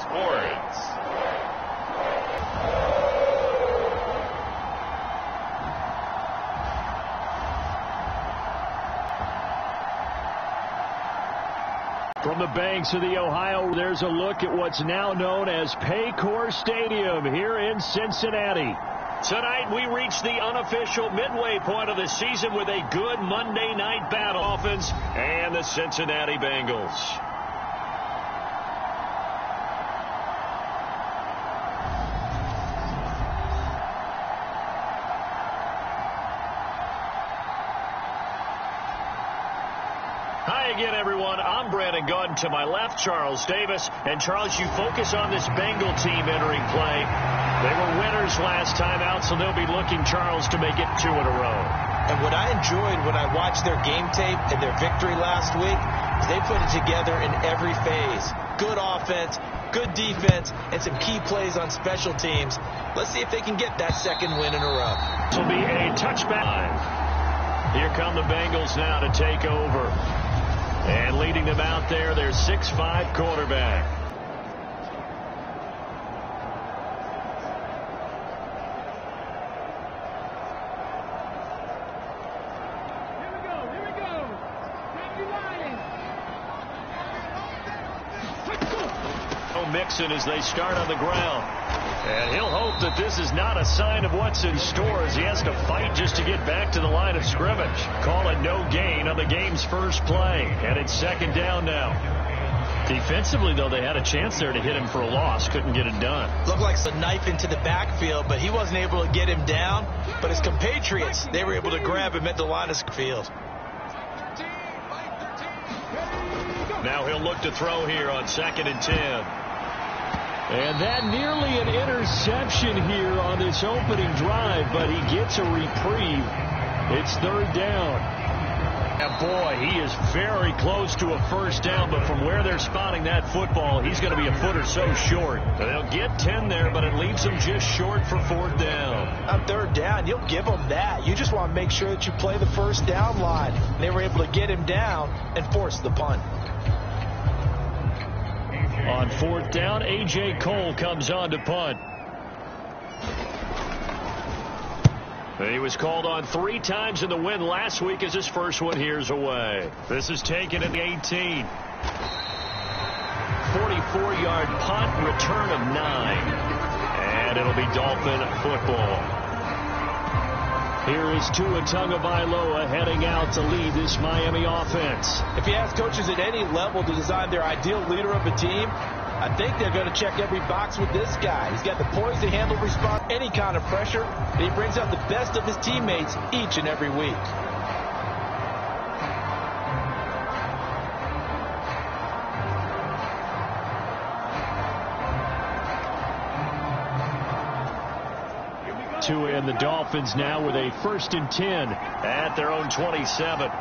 Sports. From the banks of the Ohio, there's a look at what's now known as Paycor Stadium here in Cincinnati. Tonight we reach the unofficial midway point of the season with a good Monday night battle. Dolphins and the Cincinnati Bengals. Hi again, everyone. I'm Brandon Gunn. To my left, Charles Davis. And, Charles, you focus on this Bengal team entering play. They were winners last time out, so they'll be looking, Charles, to make it 2 in a row. And what I enjoyed when I watched their game tape and their victory last week is they put it together in every phase. Good offense, good defense, and some key plays on special teams. Let's see if they can get that second win in a row. This will be a touchback. Here come the Bengals now to take over. And leading them out there, their 6'5" quarterback. Mixon as they start on the ground. And he'll hope that this is not a sign of what's in store as he has to fight just to get back to the line of scrimmage. Call it no gain on the game's first play. And it's second down now. Defensively, though, they had a chance there to hit him for a loss. Couldn't get it done. Looked like a knife into the backfield, but he wasn't able to get him down. But his compatriots, they were able to grab him at the line of field. Now he'll look to throw here on 2nd and 10. And that nearly an interception here on this opening drive, but he gets a reprieve. It's 3rd down. And boy, he is very close to a first down, but from where they're spotting that football, he's going to be a foot or so short. So they'll get 10 there, but it leaves them just short for 4th down. On 3rd down, you'll give them that. You just want to make sure that you play the first down line. They were able to get him down and force the punt. On 4th down, A.J. Cole comes on to punt. He was called on 3 times in the win last week as his first one here's away. This is taken at the 18. 44-yard punt, return of 9. And it'll be Dolphin football. Here is Tua Tagovailoa heading out to lead this Miami offense. If you ask coaches at any level to design their ideal leader of a team, I think they're going to check every box with this guy. He's got the poise to handle any kind of pressure, and he brings out the best of his teammates each and every week. Tua and the Dolphins now with a 1st and 10 at their own 27.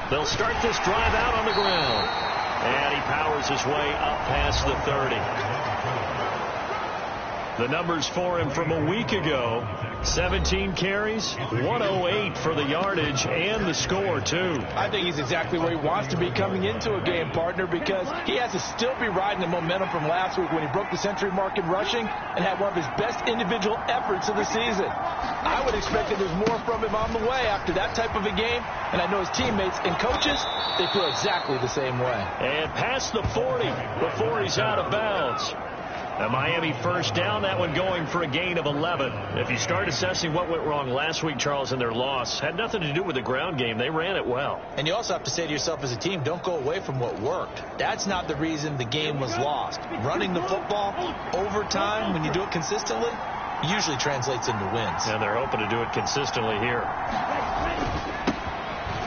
They'll start this drive out on the ground. And he powers his way up past the 30. The numbers for him from a week ago: 17 carries, 108 for the yardage, and the score, too. I think he's exactly where he wants to be coming into a game, partner, because he has to still be riding the momentum from last week when he broke the century mark in rushing and had one of his best individual efforts of the season. I would expect that there's more from him on the way after that type of a game, and I know his teammates and coaches, they feel exactly the same way. And past the 40 before he's out of bounds. A Miami first down, that one going for a gain of 11. If you start assessing what went wrong last week, Charles, in their loss, had nothing to do with the ground game. They ran it well. And you also have to say to yourself as a team, don't go away from what worked. That's not the reason the game was lost. Running the football overtime, when you do it consistently, usually translates into wins. And they're hoping to do it consistently here.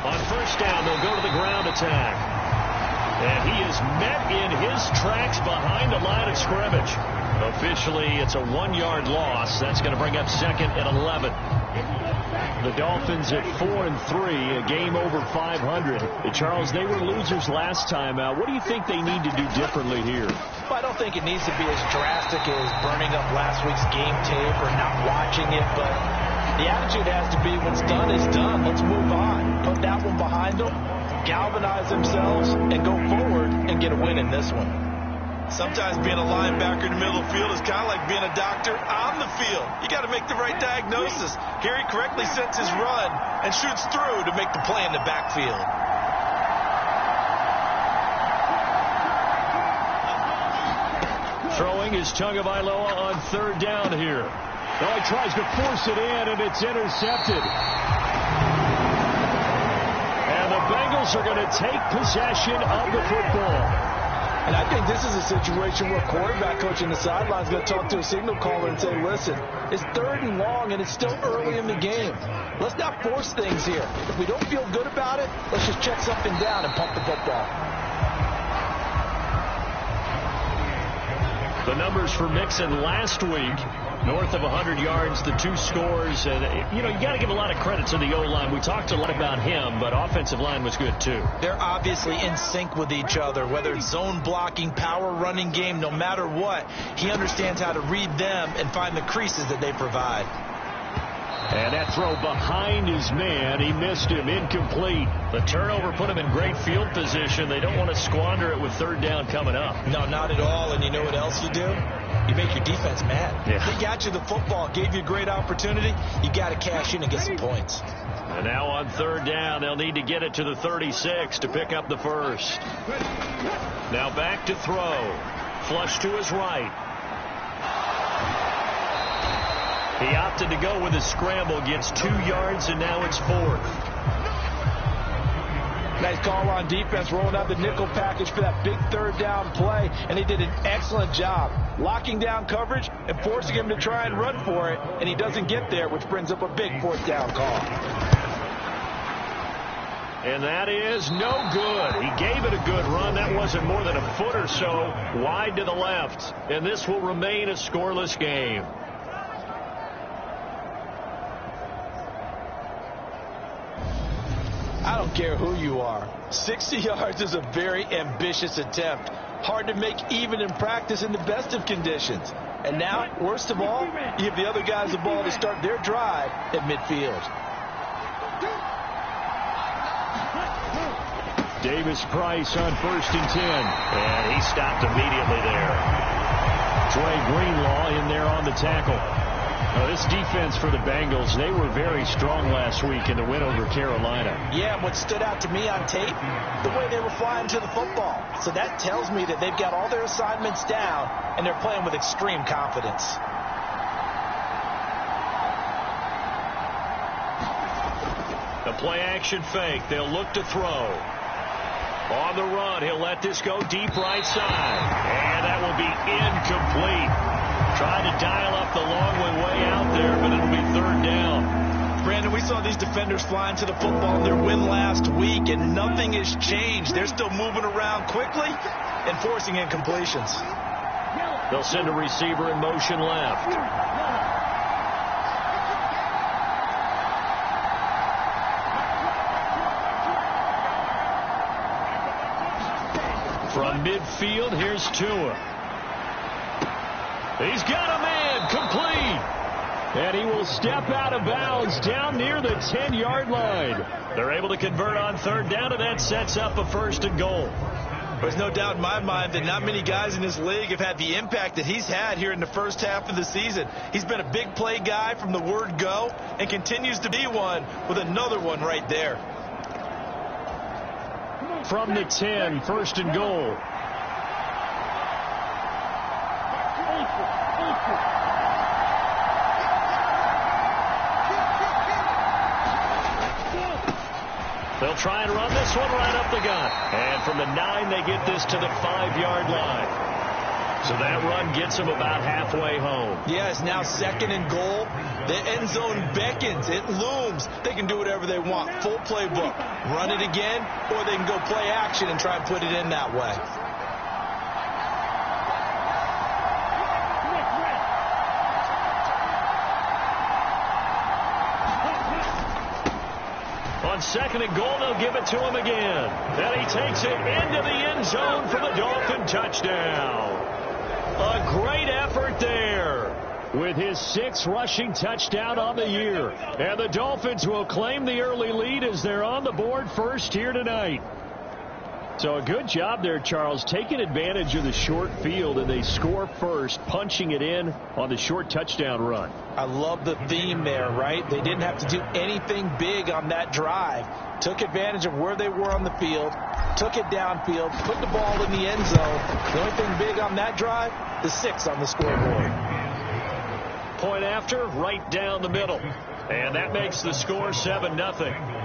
On first down, they'll go to the ground attack. And he is met in his tracks behind the line of scrimmage. Officially, it's a 1-yard loss. That's going to bring up 2nd and 11. The Dolphins at 4-3, a game over 500. Charles, they were losers last time out. What do you think they need to do differently here? Well, I don't think it needs to be as drastic as burning up last week's game tape or not watching it, but the attitude has to be what's done is done. Let's move on. Put that behind them, galvanize themselves, and go forward and get a win in this one. Sometimes being a linebacker in the middle of the field is kind of like being a doctor on the field. You got to make the right diagnosis. Here he correctly sets his run and shoots through to make the play in the backfield. Throwing is Tagovailoa on third down here. Oh, he tries to force it in, and it's intercepted. And the Bengals are going to take possession of the football. And I think this is a situation where quarterback coach in the sideline is going to talk to a signal caller and say, listen, it's 3rd and long, and it's still early in the game. Let's not force things here. If we don't feel good about it, let's just check something down and pump the football. The numbers for Mixon last week, north of 100 yards, the 2 scores. And, you got to give a lot of credit to the O-line. We talked a lot about him, but offensive line was good, too. They're obviously in sync with each other, whether it's zone blocking, power running game, no matter what. He understands how to read them and find the creases that they provide. And that throw behind his man, he missed him, incomplete. The turnover put him in great field position. They don't want to squander it with 3rd down coming up. No, not at all. And you know what else you do? You make your defense mad. Yeah. They got you the football, gave you a great opportunity. You got to cash in and get some points. And now on 3rd down, they'll need to get it to the 36 to pick up the first. Now back to throw. Flush to his right. He opted to go with a scramble, gets 2 yards, and now it's 4th. Nice call on defense, rolling out the nickel package for that big 3rd down play, and they did an excellent job locking down coverage and forcing him to try and run for it, and he doesn't get there, which brings up a big 4th down call. And that is no good. He gave it a good run. That wasn't more than a foot or so wide to the left, and this will remain a scoreless game. I don't care who you are. 60 yards is a very ambitious attempt. Hard to make even in practice in the best of conditions. And now, worst of all, you give the other guys the ball to start their drive at midfield. Davis Price on 1st and 10. And he stopped immediately there. Dre Greenlaw in there on the tackle. This defense for the Bengals, they were very strong last week in the win over Carolina. Yeah, and what stood out to me on tape, the way they were flying to the football. So that tells me that they've got all their assignments down, and they're playing with extreme confidence. The play-action fake. They'll look to throw. On the run, he'll let this go deep right side. And that will be incomplete. Trying to dial up the long way out there, but it'll be 3rd down. Brandon, we saw these defenders flying to the football in their win last week, and nothing has changed. They're still moving around quickly and forcing incompletions. They'll send a receiver in motion left. From midfield, here's Tua. He's got a man, complete. And he will step out of bounds down near the 10-yard line. They're able to convert on 3rd down, and that sets up a 1st and goal. There's no doubt in my mind that not many guys in this league have had the impact that he's had here in the first half of the season. He's been a big play guy from the word go and continues to be one with another one right there. From the 10, 1st and goal. They'll try and run this one right up the gut. And from the 9, they get this to the 5-yard line. So that run gets them about halfway home. Yeah, it's now 2nd and goal. The end zone beckons. It looms. They can do whatever they want. Full playbook. Run it again, or they can go play action and try and put it in that way. On 2nd and goal, they'll give it to him again. And he takes it into the end zone for the Dolphin touchdown. A great effort there. with his 6th rushing touchdown on the year. And the Dolphins will claim the early lead as they're on the board first here tonight. So a good job there, Charles, taking advantage of the short field, and they score first, punching it in on the short touchdown run. I love the theme there, right? They didn't have to do anything big on that drive. Took advantage of where they were on the field, took it downfield, put the ball in the end zone. The only thing big on that drive, the 6 on the scoreboard. Point after, right down the middle. And that makes the score 7-0.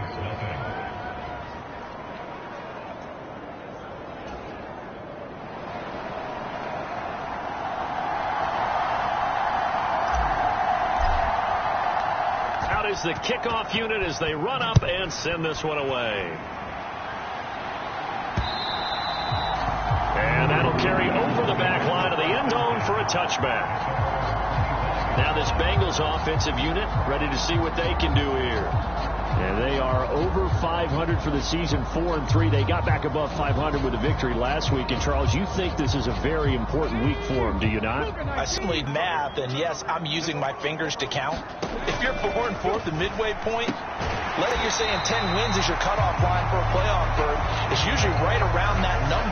Is the kickoff unit as they run up and send this one away. And that'll carry over the back line of the end zone for a touchback. Now this Bengals offensive unit ready to see what they can do here. And they are over 500 for the season, 4-3. They got back above 500 with a victory last week. And, Charles, you think this is a very important week for them, do you not? I simply math, and, yes, I'm using my fingers to count. If you're 4-4 at the midway point, letting you're saying 10 wins is your cutoff line for a playoff berth is usually right around that number.